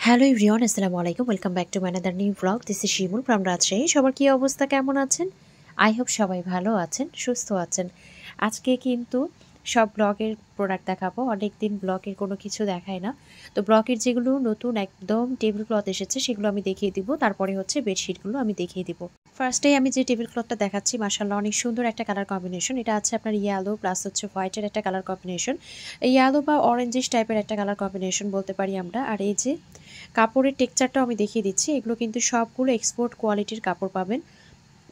Hello everyone, আসসালামু আলাইকুম। Welcome back to my another new blog. This is Shimul from Rajshahi. সবার কী অবস্থা, কেমন আছেন? আই হোপ সবাই ভালো আছেন, সুস্থ আছেন। আজকে কিন্তু সব ব্লগের প্রোডাক্ট দেখাবো। অনেক দিন ব্লগের কোনো কিছু দেখায় না, তো ব্লগের যেগুলো নতুন একদম টেবিল ক্লথ এসেছে সেগুলো আমি দেখিয়ে দিব। তারপরে হচ্ছে বেডশিটগুলো আমি দেখিয়ে দিব। ফার্স্টেই আমি যে টেবিল ক্লথটা দেখাচ্ছি, মাশাআল্লাহ অনেক সুন্দর একটা কালার কম্বিনেশন। এটা আছে আপনার ইয়েলো প্লাস হচ্ছে হোয়াইটের একটা কালার কম্বিনেশন, ইয়েলো বা অরেঞ্জিশ টাইপের একটা কালার কম্বিনেশন বলতে পারি আমরা। আর এই যে কাপড়ের টেক্সচারটাও আমি দেখিয়ে দিচ্ছি। এগুলো কিন্তু সবগুলো এক্সপোর্ট কোয়ালিটির কাপড় পাবেন।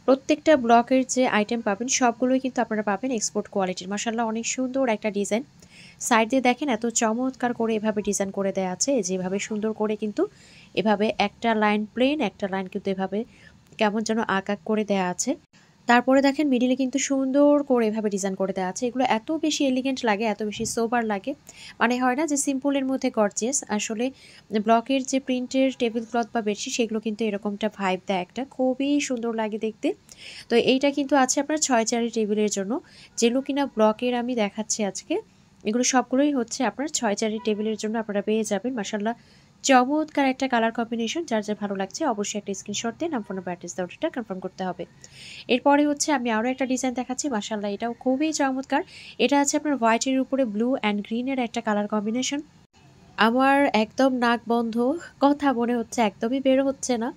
প্রত্যেকটা ব্লকের যে আইটেম পাবেন সবগুলোই কিন্তু আপনারা পাবেন এক্সপোর্ট কোয়ালিটির। মাশাআল্লাহ অনেক সুন্দর একটা ডিজাইন। সাইড দিয়ে দেখেন এত চমৎকার করে এভাবে ডিজাইন করে দেওয়া আছে, যেভাবে সুন্দর করে কিন্তু এভাবে একটা লাইন প্লেন, একটা লাইন কিন্তু এভাবে কেমন যেন আঁকা করে দেওয়া আছে। তারপরে দেখেন মিডিলে কিন্তু সুন্দর করে এভাবে ডিজাইন করে দেওয়া আছে। এগুলো এত বেশি এলিগেন্ট লাগে, এত বেশি সোবার লাগে, মানে হয় না যে সিম্পলের মধ্যে গর্জিয়াস। আসলে ব্লকের যে প্রিন্টের টেবিল ক্লথ বা বেডশিট সেগুলো কিন্তু এরকমটা ভাইব দেয়, একটা খুবই সুন্দর লাগে দেখতে। তো এইটা কিন্তু আছে আপনার 6 চেয়ারের টেবিলের জন্য, যেগুলো কিনা ব্লকের আমি দেখাচ্ছি আজকে। এগুলো সবগুলোই হচ্ছে আপনার 6 চেয়ারের টেবিলের জন্য আপনারা পেয়ে যাবেন। মাশাআল্লাহ চমৎকার একটা কালার কম্বিনেশন। যার যা ভালো লাগছে অবশ্যই একটা স্ক্রিনশট দিয়ে নাম, ফোন নাম্বার, অ্যাড্রেস দিয়ে অর্ডারটা কনফার্ম করতে হবে। এরপরে হচ্ছে আমি আরও একটা ডিজাইন দেখাচ্ছি। মাশাআল্লাহ এটাও খুবই চমৎকার। এটা আছে আপনার হোয়াইটের উপরে ব্লু অ্যান্ড গ্রিনের একটা কালার কম্বিনেশন। আমার একদম নাক বন্ধ, কথা মনে হচ্ছে একদমই বের হচ্ছে না।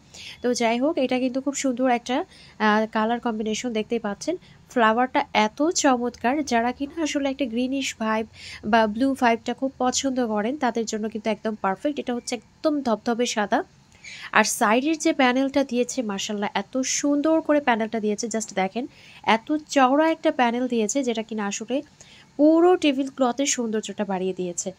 তো যাই হোক, এটা কিন্তু খুব সুন্দর একটা কালার কম্বিনেশন দেখতেই পাচ্ছেন। ফ্লাওয়ারটা এত চমৎকার, যারা কিনা আসলে একটা গ্রিনিশ ভাইব বা ব্লু ভাইবটা খুব পছন্দ করেন তাদের জন্য কিন্তু একদম পারফেক্ট। এটা হচ্ছে একদম ধবধবে সাদা। আর সাইডের যে প্যানেলটা দিয়েছে, মাশাআল্লাহ এত সুন্দর করে প্যানেলটা দিয়েছে, জাস্ট দেখেন এত চওড়া একটা প্যানেল দিয়েছে, যেটা কিনা আসলে পুরো টেবিল ক্লথের সৌন্দর্যটা বাড়িয়ে দিয়েছে।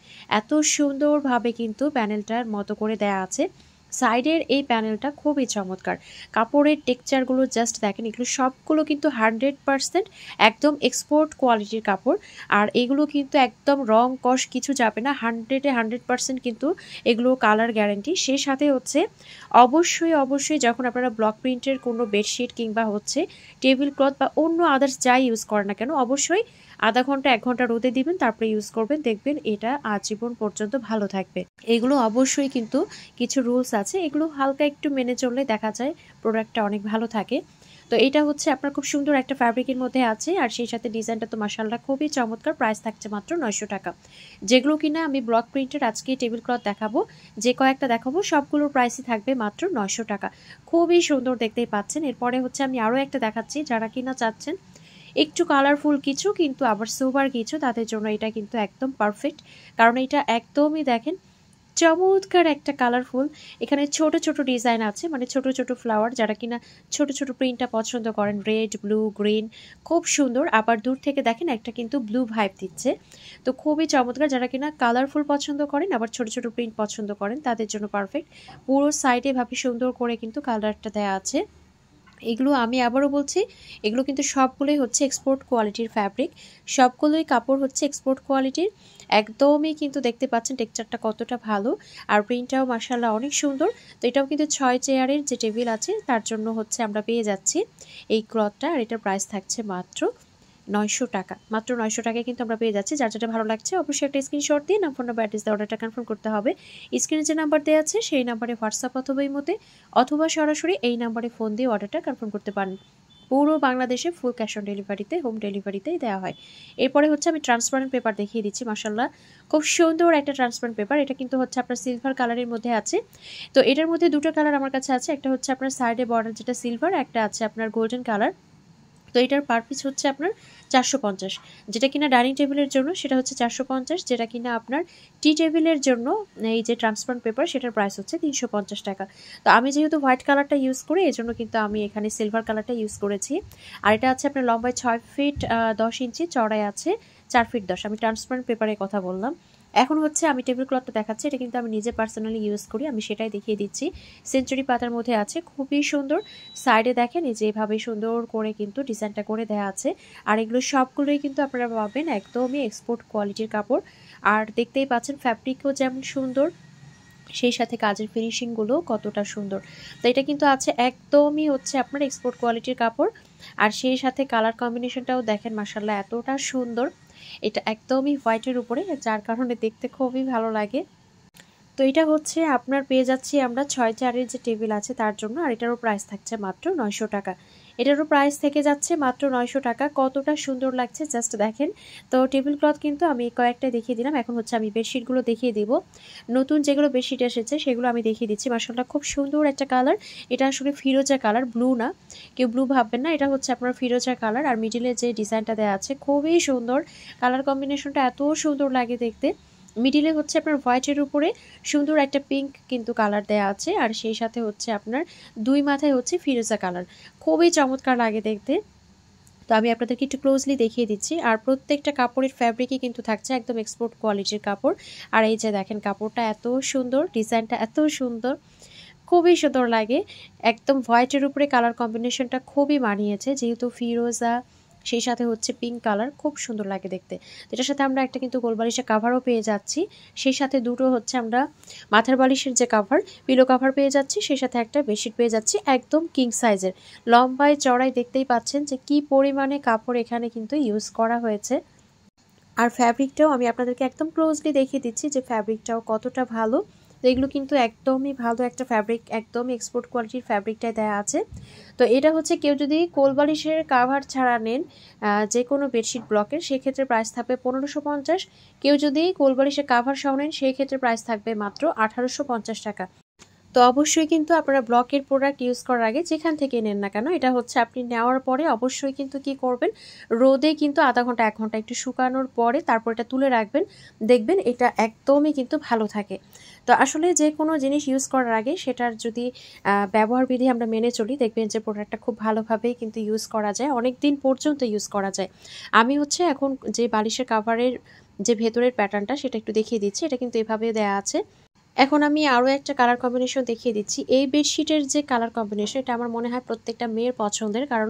এত সুন্দরভাবে কিন্তু প্যানেলটার মতো করে দেয়া আছে। সাইডের এই প্যানেলটা খুবই চমৎকার। কাপড়ের টেক্সচারগুলো জাস্ট দেখেন, এগুলো সবগুলো কিন্তু 100% একদম এক্সপোর্ট কোয়ালিটির কাপড়। আর এগুলো কিন্তু একদম রং কষ কিছু যাবে না, 100% কিন্তু এগুলো কালার গ্যারান্টি। সেই সাথে হচ্ছে অবশ্যই যখন আপনারা ব্লক প্রিন্টের কোনো বেডশিট কিংবা হচ্ছে টেবিল ক্লথ বা অন্য আদার্স যাই ইউজ করেন না কেন, অবশ্যই আধা ঘন্টা 1 ঘন্টা রোদে দিবেন, তারপরে ইউজ করবেন, দেখবেন এটা আজীবন পর্যন্ত ভালো থাকবে। এগুলো অবশ্যই কিন্তু কিছু রুলস আছে, এগুলো হালকা একটু মেনে চললে দেখা যায় প্রোডাক্টটা অনেক ভালো থাকে। তো এটা হচ্ছে আপনার খুব সুন্দর একটা ফ্যাব্রিকের মধ্যে আছে, আর সেই সাথে ডিজাইনটা তো মাশাআল্লাহ খুবই চমৎকার। প্রাইস থাকছে মাত্র 900 টাকা। যেগুলো কিনা আমি ব্লক প্রিন্টের আজকে টেবিল ক্লথ দেখাবো, যে কয়েকটা দেখাবো সবগুলোর প্রাইসই থাকবে মাত্র 900 টাকা। খুবই সুন্দর, দেখতেই পাচ্ছেন। এরপরে হচ্ছে আমি আরও একটা দেখাচ্ছি, যারা কিনা চাচ্ছেন একটু কালারফুল কিছু কিন্তু আবার সোবার কিছু, তাদের জন্য এটা কিন্তু একদম পারফেক্ট। কারণ এটা একদমই দেখেন চমৎকার একটা কালারফুল। এখানে ছোট ছোট ডিজাইন আছে, মানে ছোট ছোট ফ্লাওয়ার, যারা কিনা ছোট ছোট প্রিন্টটা পছন্দ করেন, রেড ব্লু গ্রিন, খুব সুন্দর। আবার দূর থেকে দেখেন একটা কিন্তু ব্লু ভাইব দিচ্ছে, তো খুবই চমৎকার। যারা কিনা কালারফুল পছন্দ করেন আবার ছোট ছোট প্রিন্ট পছন্দ করেন তাদের জন্য পারফেক্ট। পুরো সাইডে ভাবে সুন্দর করে কিন্তু কালারটা দেওয়া আছে। এগুলো আমি আবারও বলছি, এগুলো কিন্তু সবগুলোই হচ্ছে এক্সপোর্ট কোয়ালিটির ফ্যাব্রিক, সবগুলোই কাপড় হচ্ছে এক্সপোর্ট কোয়ালিটির। একদমই কিন্তু দেখতে পাচ্ছেন টেক্সচারটা কতটা ভালো, আর প্রিন্টটাও মাশাআল্লাহ অনেক সুন্দর। তো এটাও কিন্তু 6 চেয়ারের যে টেবিল আছে তার জন্য হচ্ছে আমরা পেয়ে যাচ্ছি এই ক্লথটা। আর এটার প্রাইস থাকছে মাত্র 900 টাকা। মাত্র 900 টাকায় কিন্তু আমরা পেয়ে যাচ্ছি। যার যেটা ভালো লাগছে অবশ্যই একটা স্ক্রিনশট দিয়ে নাম, ফোন নাম্বার, অ্যাড্রেস দিয়ে অর্ডারটা কনফার্ম করতে হবে। স্ক্রিনে যে নাম্বার দেওয়া আছে সেই নাম্বারে হোয়াটসঅ্যাপ অথবা ইমোতে অথবা সরাসরি এই নাম্বারে ফোন দিয়ে অর্ডারটা কনফার্ম করতে পারেন। পুরো বাংলাদেশে ফুল ক্যাশ অন ডেলিভারিতে, হোম ডেলিভারিতেই দেওয়া হয়। এরপরে হচ্ছে আমি ট্রান্সপারেন্ট পেপার দেখিয়ে দিচ্ছি। মাশাআল্লাহ খুব সুন্দর একটা ট্রান্সপারেন্ট পেপার। এটা কিন্তু হচ্ছে আপনার সিলভার কালারের মধ্যে আছে। তো এটার মধ্যে দুটো কালার আমার কাছে আছে, একটা হচ্ছে আপনার সাইডে বর্ডার যেটা সিলভার, একটা আছে আপনার গোল্ডেন কালার। তো এটার পার পিস হচ্ছে আপনার 450, যেটা কিনা ডাইনিং টেবিলের জন্য সেটা হচ্ছে 450, যেটা কিনা আপনার টি টেবিলের জন্য এই যে ট্রান্সপারেন্ট পেপার সেটার প্রাইস হচ্ছে 350 টাকা। তো আমি যেহেতু হোয়াইট কালারটা ইউজ করি এজন্য কিন্তু আমি এখানে সিলভার কালারটা ইউজ করেছি। আর এটা আছে আপনার লম্বায় 6 ফিট 10 ইঞ্চি, চড়াই আছে 4 ফিট 10। আমি ট্রান্সপারেন্ট পেপারের কথা বললাম। এখন হচ্ছে আমি টেবিল ক্লথটা দেখাচ্ছি, এটা কিন্তু আমি নিজে পার্সোনালি ইউজ করি, আমি সেটাই দেখিয়ে দিচ্ছি। সেঞ্চুরি পাতার মধ্যে আছে, খুবই সুন্দর। সাইডে দেখেন এই যে এভাবে সুন্দর করে কিন্তু ডিজাইনটা করে দেওয়া আছে। আর এগুলো সবগুলোই কিন্তু আপনারা পাবেন একদমই এক্সপোর্ট কোয়ালিটির কাপড়। আর দেখতেই পাচ্ছেন ফ্যাব্রিকও যেমন সুন্দর, সেই সাথে কাজের ফিনিশিংগুলো কতটা সুন্দর। তো এটা কিন্তু আছে একদমই হচ্ছে আপনার এক্সপোর্ট কোয়ালিটির কাপড়। আর সেই সাথে কালার কম্বিনেশনটাও দেখেন মাশাআল্লাহ এতটা সুন্দর। এটা একদমই হোয়াইটের উপরে, যার কারণে দেখতে খুবই ভালো লাগে। তো এটা হচ্ছে আপনার পেয়ে যাচ্ছি আমরা 6-4-এর যে টেবিল আছে তার জন্য, আর এটারও প্রাইস থাকছে মাত্র 900 টাকা। এটারও প্রাইস থেকে যাচ্ছে মাত্র 900 টাকা। কতটা সুন্দর লাগছে জাস্ট দেখেন। তো টেবিল ক্লথ কিন্তু আমি কয়েকটা দেখিয়ে দিলাম, এখন হচ্ছে আমি বেডশিটগুলো দেখিয়ে দিব। নতুন যেগুলো বেডশিট এসেছে সেগুলো আমি দেখিয়ে দিচ্ছি। মাশাআল্লাহ খুব সুন্দর একটা কালার, এটা আসলে ফিরোজা কালার, ব্লু না, কেউ ব্লু ভাববেন না, এটা হচ্ছে আপনার ফিরোজা কালার। আর মিডিলে যে ডিজাইনটা দেওয়া আছে খুবই সুন্দর, কালার কম্বিনেশনটা এত সুন্দর লাগে দেখতে। মিডিলে হচ্ছে আপনার হোয়াইটের উপরে সুন্দর একটা পিঙ্ক কিন্তু কালার দেয়া আছে, আর সেই সাথে হচ্ছে আপনার দুই মাথায় হচ্ছে ফিরোজা কালার, খুবই চমৎকার লাগে দেখতে। তো আমি আপনাদেরকে একটু ক্লোজলি দেখিয়ে দিচ্ছি। আর প্রত্যেকটা কাপড়ের ফ্যাব্রিকই কিন্তু থাকছে একদম এক্সপোর্ট কোয়ালিটির কাপড়। আর এই যে দেখেন কাপড়টা এত সুন্দর, ডিজাইনটা এত সুন্দর, খুবই সুন্দর লাগে। একদম হোয়াইটের উপরে কালার কম্বিনেশনটা খুবই মানিয়েছে, যেহেতু ফিরোজা সেই সাথে হচ্ছে পিঙ্ক কালার, খুব সুন্দর লাগে দেখতে। এটার সাথে আমরা একটা কিন্তু গোলবালিশের কাভারও পেয়ে যাচ্ছি, সেই সাথে দুটো হচ্ছে আমরা মাথার বালিশের যে কাভার, পিলো কাভার পেয়ে যাচ্ছি, সেই সাথে একটা বেডশিট পেয়ে যাচ্ছি একদম কিং সাইজের, লম্বায় চড়াই দেখতেই পাচ্ছেন যে কি পরিমাণে কাপড় এখানে কিন্তু ইউজ করা হয়েছে। আর ফ্যাব্রিকটাও আমি আপনাদেরকে একদম ক্লোজলি দেখিয়ে দিচ্ছি যে ফ্যাব্রিকটাও কতটা ভালো। তো এগুলো কিন্তু একদমই ভালো একটা ফ্যাব্রিক, একদমই এক্সপোর্ট কোয়ালিটির ফ্যাব্রিকটাই দেওয়া আছে। তো এটা হচ্ছে কেউ যদি কোলবালিশের কাভার ছাড়া নেন যে কোনো বেডশিট ব্লকের, সেক্ষেত্রে প্রাইস থাকবে 1550। কেউ যদি কোলবালিশের কাভার সহ নেন সেই ক্ষেত্রে প্রাইস থাকবে মাত্র 1850 টাকা। তো অবশ্যই কিন্তু আপনারা ব্লকের প্রোডাক্ট ইউজ করার আগে যেখান থেকে নেন না কেন, এটা হচ্ছে আপনি নেওয়ার পরে অবশ্যই কিন্তু কি করবেন, রোদে কিন্তু আধা ঘন্টা 1 ঘন্টা একটু শুকানোর পরে তারপর এটা তুলে রাখবেন, দেখবেন এটা একদমই কিন্তু ভালো থাকে। তো আসলে যে কোনো জিনিস ইউজ করার আগে সেটার যদি ব্যবহার বিধি আমরা মেনে চলি, দেখবেন যে প্রোডাক্টটা খুব ভালোভাবেই কিন্তু ইউজ করা যায়, অনেক দিন পর্যন্ত ইউজ করা যায়। আমি হচ্ছে এখন যে বালিশের কাভারের যে ভেতরের প্যাটার্নটা সেটা একটু দেখিয়ে দিচ্ছি, এটা কিন্তু এভাবে দেয়া আছে। এখন আমি আরও একটা কালার কম্বিনেশন দেখিয়ে দিচ্ছি। এই বেডশিটের যে কালার কম্বিনেশন, এটা আমার মনে হয় প্রত্যেকটা মেয়ের পছন্দের, কারণ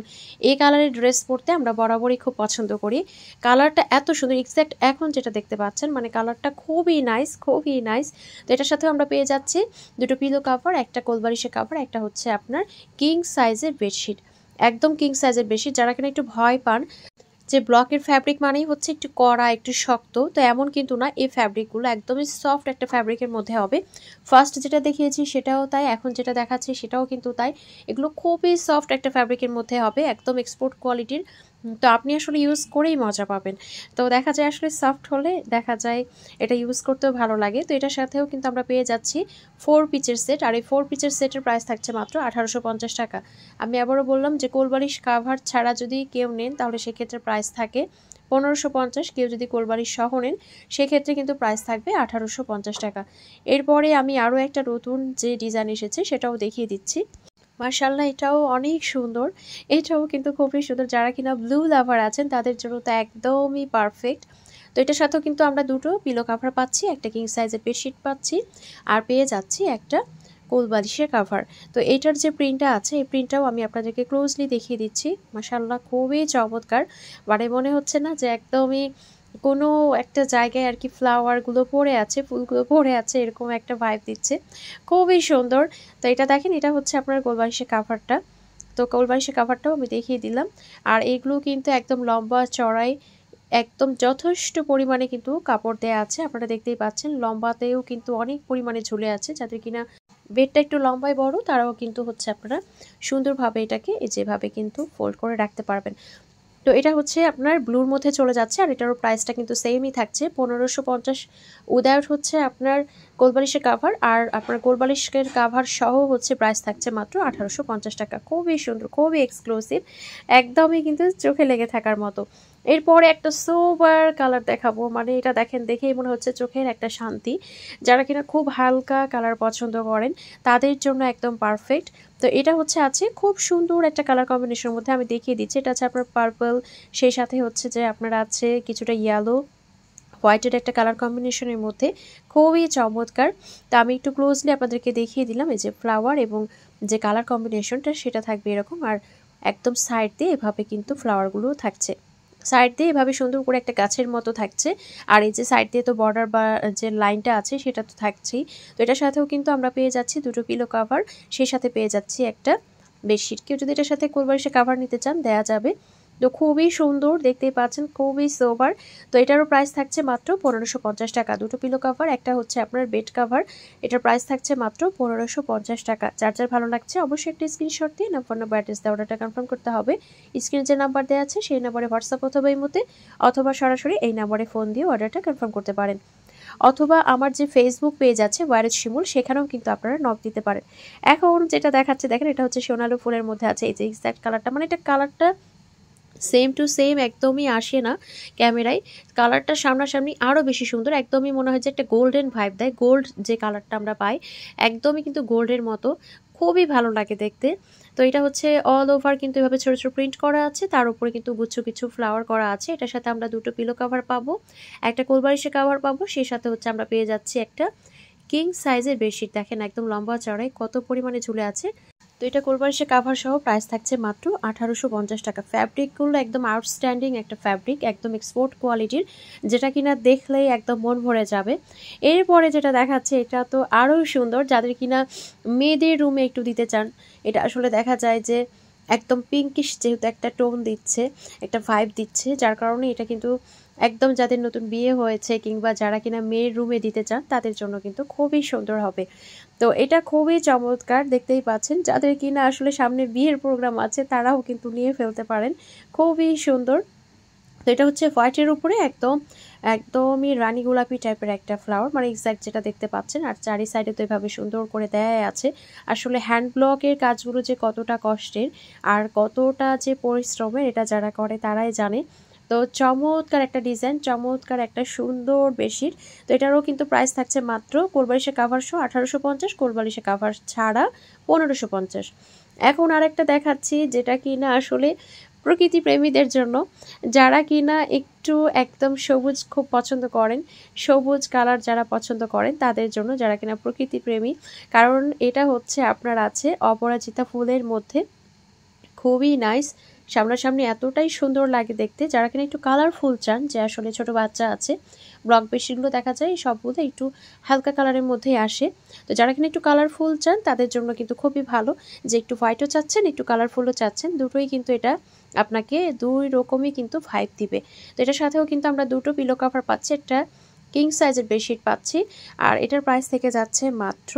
এই কালারের ড্রেস পরতে আমরা বরাবরই খুব পছন্দ করি। কালারটা এত সুন্দর, এক্স্যাক্ট এখন যেটা দেখতে পাচ্ছেন, মানে কালারটা খুবই নাইস, খুবই নাইস। তো এটার সাথেও আমরা পেয়ে যাচ্ছি দুটো পিলো কাভার, একটা কোলবালিশের কাভার, একটা হচ্ছে আপনার কিং সাইজের বেডশিট, একদম কিং সাইজের বেডশিট। যারা কিনা একটু ভয় পান যে ব্লকের ফ্যাব্রিক মানেই হচ্ছে একটু কড়া, একটু শক্ত, তো এমন কিন্তু না, এই ফ্যাব্রিকগুলো একদমই সফট একটা ফ্যাব্রিকের মধ্যে হবে। ফার্স্ট যেটা দেখিয়েছি সেটাও তাই, এখন যেটা দেখাচ্ছি সেটাও কিন্তু তাই। এগুলো খুবই সফট একটা ফ্যাব্রিকের মধ্যে হবে, একদম এক্সপোর্ট কোয়ালিটির। তো আপনি আসলে ইউজ করেই মজা পাবেন। তো দেখা যায় আসলে সফট হলে দেখা যায় এটা ইউজ করতেও ভালো লাগে। তো এটার সাথেও কিন্তু আমরা পেয়ে যাচ্ছি 4 পিচের সেট, আর এই 4 পিচের সেটের প্রাইস থাকছে মাত্র 1850 টাকা। আমি আবারও বললাম যে কোলবালিশ কাভার ছাড়া যদি কেউ নেন তাহলে সেক্ষেত্রে প্রাইস থাকে 1550। কেউ যদি কোলবালিশ সহ নেন সেক্ষেত্রে কিন্তু প্রাইস থাকবে 1850 টাকা। এরপরে আমি আরও একটা নতুন যে ডিজাইন এসেছে সেটাও দেখিয়ে দিচ্ছি। মাশাআল্লাহ এটাও অনেক সুন্দর, এটাও কিন্তু খুবই সুন্দর। যারা কিনা ব্লু লাভার আছেন তাদের জন্য তো একদমই পারফেক্ট। তো এটার সাথেও কিন্তু আমরা দুটো পিলো কাভার পাচ্ছি, একটা কিং সাইজের বেডশিট পাচ্ছি, আর পেয়ে যাচ্ছি একটা কোলবালিশের কাভার। তো এইটার যে প্রিন্টটা আছে এই প্রিন্টটাও আমি আপনাদেরকে ক্লোজলি দেখিয়ে দিচ্ছি। মাশাআল্লাহ খুবই চমৎকার, মানে মনে হচ্ছে না যে একদমই কোনো একটা জায়গায় আর কি ফ্লাওয়ারগুলো পড়ে আছে, ফুলগুলো পড়ে আছে, এরকম একটা ভাইব দিচ্ছে, খুবই সুন্দর। তো এটা দেখেন, এটা হচ্ছে আপনার কোলবালিশের কাভারটা। তো কোলবালিশের কাভারটাও আমি দেখিয়ে দিলাম। আর এগুলো কিন্তু একদম লম্বা চড়াই, একদম যথেষ্ট পরিমাণে কিন্তু কাপড় দেয়া আছে, আপনারা দেখতেই পাচ্ছেন। লম্বাতেও কিন্তু অনেক পরিমাণে ঝুলে আছে, যাদের কিনা বেডটা একটু লম্বায় বড় তারাও কিন্তু হচ্ছে আপনারা সুন্দরভাবে এটাকে যেভাবে কিন্তু ফোল্ড করে রাখতে পারবেন। তো এটা হচ্ছে আপনার ব্লুর মধ্যে চলে যাচ্ছে, আর এটারও প্রাইসটা কিন্তু সেমই থাকছে 1550 উইদাউট হচ্ছে আপনার কোলবালিশের কাভার, আর আপনার কোলবালিশের কাভার সহ হচ্ছে প্রাইস থাকছে মাত্র 1850 টাকা। খুবই সুন্দর, খুবই এক্সক্লুসিভ, একদমই কিন্তু চোখে লেগে থাকার মতো। এরপরে একটা সোবার কালার দেখাবো, মানে এটা দেখেন দেখেই মনে হচ্ছে চোখের একটা শান্তি। যারা কিনা খুব হালকা কালার পছন্দ করেন তাদের জন্য একদম পারফেক্ট। তো এটা হচ্ছে আছে খুব সুন্দর একটা কালার কম্বিনেশনের মধ্যে, আমি দেখিয়ে দিচ্ছি। এটা আছে আপনার পার্পল, সেই সাথে হচ্ছে যে আপনার আছে কিছুটা ইয়েলো হোয়াইটের একটা কালার কম্বিনেশনের মধ্যে, খুবই চমৎকার। তো আমি একটু ক্লোজলি আপনাদেরকে দেখিয়ে দিলাম। এই যে ফ্লাওয়ার এবং যে কালার কম্বিনেশনটা সেটা থাকবে এরকম, আর একদম সাইড দিয়ে এভাবে কিন্তু ফ্লাওয়ারগুলো থাকছে, সাইড দিয়ে এভাবে সুন্দর করে একটা গাছের মতো থাকছে। আর এই যে সাইড দিয়ে তো বর্ডার বা যে লাইনটা আছে সেটা তো থাকছেই। তো এটার সাথেও কিন্তু আমরা পেয়ে যাচ্ছি দুটো পিলো কাভার, সেই সাথে পেয়ে যাচ্ছি একটা বেডশিট। কেউ যদি এটার সাথে কোলবালিশের কাভার নিতে চান দেয়া যাবে। তো খুবই সুন্দর, দেখতেই পাচ্ছেন খুবই সোবার। তো এটারও প্রাইস থাকছে মাত্র 1550 টাকা। দুটো পিলো কাভার, একটা হচ্ছে আপনার বেড কাভার, এটার প্রাইস থাকছে মাত্র 1550 টাকা। যার যার ভালো লাগছে অবশ্যই একটা স্ক্রিনশট দিয়ে ফোন নাম্বার অ্যাড্রেস দিয়ে অর্ডারটা কনফার্ম করতে হবে। স্ক্রিনে যে নাম্বার দেওয়া আছে সেই নাম্বারে হোয়াটসঅ্যাপ অথবা ইমোতে অথবা সরাসরি এই নাম্বারে ফোন দিয়ে অর্ডারটা কনফার্ম করতে পারেন। অথবা আমার যে ফেসবুক পেজ আছে ওয়ারেজ শিমুল, সেখানেও কিন্তু আপনারা নক দিতে পারেন। এখন যেটা দেখাচ্ছে দেখেন, এটা হচ্ছে সোনালু ফুলের মধ্যে আছে এই যে এক্স্যাক্ট কালারটা, মানে এটা কালারটা সেম টু সেম একদমই আসে না ক্যামেরায়, কালারটা সামনাসামনি আরও বেশি সুন্দর। একদমই মনে হয় যে একটা গোল্ডেন ভাইব দেয়, গোল্ড যে কালারটা আমরা পাই একদমই কিন্তু গোল্ডের মতো, খুবই ভালো লাগে দেখতে। তো এটা হচ্ছে অল ওভার কিন্তু এভাবে ছোটো ছোটো প্রিন্ট করা আছে, তার উপরে কিন্তু গুচ্ছ কিছু ফ্লাওয়ার করা আছে। এটার সাথে আমরা দুটো পিলো কাভার পাবো, একটা কোলবালিশের কাভার পাবো, সেই সাথে হচ্ছে আমরা পেয়ে যাচ্ছি একটা কিং সাইজের বেডশিট। দেখেন একদম লম্বা চড়াই কত পরিমাণে ঝুলে আছে। তো এটা কোলবালিশের কাভার সহ প্রাইস থাকছে মাত্র 1850 টাকা। ফ্যাব্রিকগুলো একদম আউটস্ট্যান্ডিং একটা ফ্যাব্রিক, একদম এক্সপোর্ট কোয়ালিটির, যেটা কিনা দেখলেই একদম মন ভরে যাবে। এরপরে যেটা দেখাচ্ছে এটা তো আরও সুন্দর, যাদের কিনা মেয়েদের রুমে একটু দিতে চান। এটা আসলে দেখা যায় যে একদম পিঙ্কিশ, যেহেতু একটা টোন দিচ্ছে, একটা ভাইব দিচ্ছে, যার কারণে এটা কিন্তু একদম যাদের নতুন বিয়ে হয়েছে কিংবা যারা কিনা মেয়ের রুমে দিতে চান তাদের জন্য কিন্তু খুবই সুন্দর হবে। তো এটা খুবই চমৎকার, দেখতেই পাচ্ছেন। যাদের কিনা আসলে সামনে বিয়ের প্রোগ্রাম আছে তারাও কিন্তু নিয়ে ফেলতে পারেন, খুবই সুন্দর। তো এটা হচ্ছে হোয়াইটের উপরে একদমই রানী গোলাপি টাইপের একটা ফ্লাওয়ার, মানে এক্স্যাক্ট যেটা দেখতে পাচ্ছেন। আর চারি সাইডে তো এভাবে সুন্দর করে দেয়া আছে। আসলে হ্যান্ড ব্লকের কাজগুলো যে কতটা কষ্টের আর কতটা যে পরিশ্রমের, এটা যারা করে তারাই জানে। তো চমৎকার একটা ডিজাইন, চমৎকার একটা সুন্দর বেডশিট। তো এটারও কিন্তু প্রাইস থাকছে মাত্র কোলবালিশের কাভার সহ 1850, কোলবালিশের কাভার ছাড়া 1550। এখন আরেকটা দেখাচ্ছি যেটা কিনা আসলে প্রকৃতি প্রেমীদের জন্য, যারা কিনা একটু একদম সবুজ খুব পছন্দ করেন, সবুজ কালার যারা পছন্দ করেন তাদের জন্য, যারা কিনা প্রকৃতি প্রেমী। কারণ এটা হচ্ছে আপনার আছে অপরাজিতা ফুলের মধ্যে, খুবই নাইস, সামনাসামনি এতটাই সুন্দর লাগে দেখতে। যারা কিনা একটু কালারফুল চান, যে আসলে ছোট বাচ্চা আছে, ব্লক বেশিগুলো দেখা যায় সবগুলো একটু হালকা কালারের মধ্যেই আসে। তো যারা কিনা একটু কালারফুল চান তাদের জন্য কিন্তু খুবই ভালো, যে একটু হোয়াইটও চাচ্ছেন একটু কালারফুলও চাচ্ছেন, দুটোই কিন্তু এটা আপনাকে দুই রকমই কিন্তু ভাইব দিবে। তো এটার সাথেও কিন্তু আমরা দুটো পিলো কাভার পাচ্ছি, একটা কিং সাইজের বেডশিট পাচ্ছি। আর এটার প্রাইস থেকে যাচ্ছে মাত্র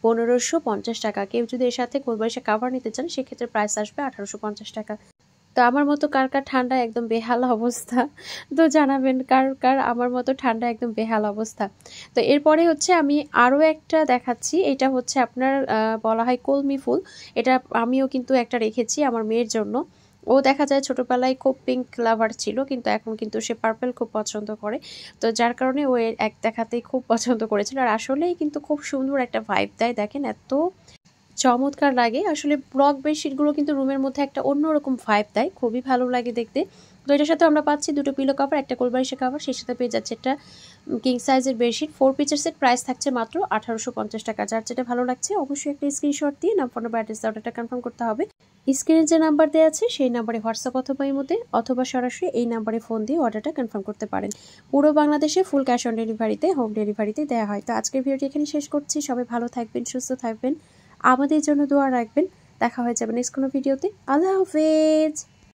1550 টাকা। কেউ যদি এর সাথে কোলবালিশের কাভার নিতে চান সেক্ষেত্রে প্রাইস আসবে 1850 টাকা। তো আমার মতো কার কার ঠান্ডা একদম বেহাল অবস্থা, তো জানাবেন কার কার আমার মতো ঠান্ডা একদম বেহাল অবস্থা। তো এরপরে হচ্ছে আমি আরও একটা দেখাচ্ছি, এটা হচ্ছে আপনার বলা হয় কলমি ফুল। এটা আমিও কিন্তু একটা রেখেছি আমার মেয়ের জন্য। ও দেখা যায় ছোটবেলায় খুব পিঙ্ক লাভার ছিল, কিন্তু এখন কিন্তু সে পার্পল খুব পছন্দ করে। তো যার কারণে ও এক দেখাতেই খুব পছন্দ করেছিল। আর আসলেই কিন্তু খুব সুন্দর একটা ভাইব দেয়, দেখেন এত চমৎকার লাগে। আসলে ব্লক বেডশিটগুলো কিন্তু রুমের মধ্যে একটা অন্যরকম ভাইব দেয়, খুবই ভালো লাগে দেখতে। তো এটার সাথে আমরা পাচ্ছি দুটো পিলো কাভার, একটা কোলবালিশের কাভার, সেই সাথে পেয়ে যাচ্ছে একটা কিং সাইজের বেডশিট 4 পিসের সেট। প্রাইস থাকছে মাত্র 1850 টাকা। যার যেটা ভালো লাগছে অবশ্যই একটা স্ক্রিনশট দিয়ে ফোন নাম্বার অ্যাড্রেস অর্ডারটা কনফার্ম করতে হবে। স্ক্রিনে যে নাম্বার দেওয়া আছে সেই নাম্বারে হোয়াটসঅ্যাপ অথবা ইমোতে অথবা সরাসরি এই নাম্বারে ফোন দিয়ে অর্ডারটা কনফার্ম করতে পারেন। পুরো বাংলাদেশে ফুল ক্যাশ অন ডেলিভারিতে, হোম ডেলিভারিতে দেওয়া হয়। তো আজকের ভিডিওটি এখানে শেষ করছি। সবাই ভালো থাকবেন, সুস্থ থাকবেন, আমাদের জন্য দোয়া রাখবেন। দেখা হয়ে যাবে নেক্সট কোনো ভিডিওতে। আল্লাহ হাফেজ।